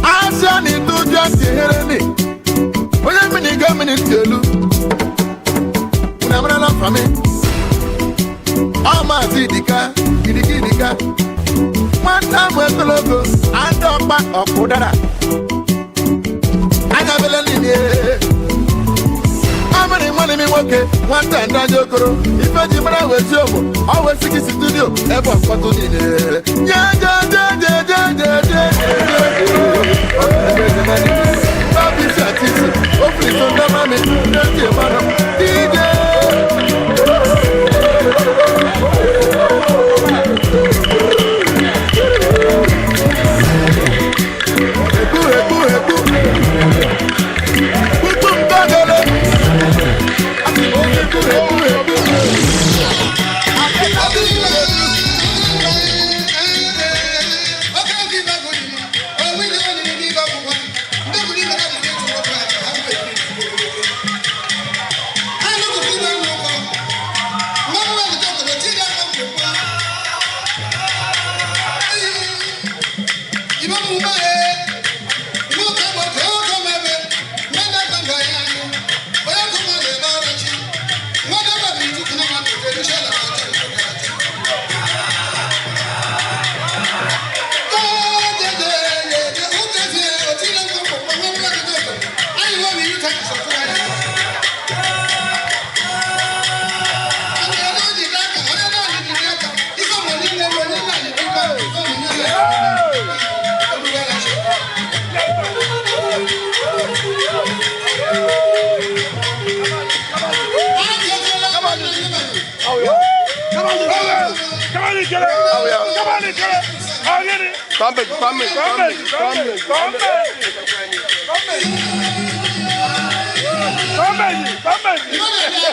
Asia ni to just here ni. Oya mini ga mini telu. Una mara la fami. Ama zidika, gidika. Mata mo tologo, adopa okudara. Anya bele ni. Amani money me woke, one time na jokoro. Ife jimara we jomo, always siki studio, ever photo ni. Ja. Baby chatisi, hopefully so na mami, nje mano. DJ. Ebu. Kutum bagale. Come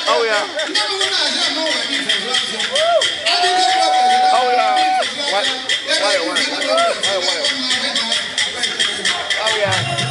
Oh yeah. Oh yeah. What? Oh yeah.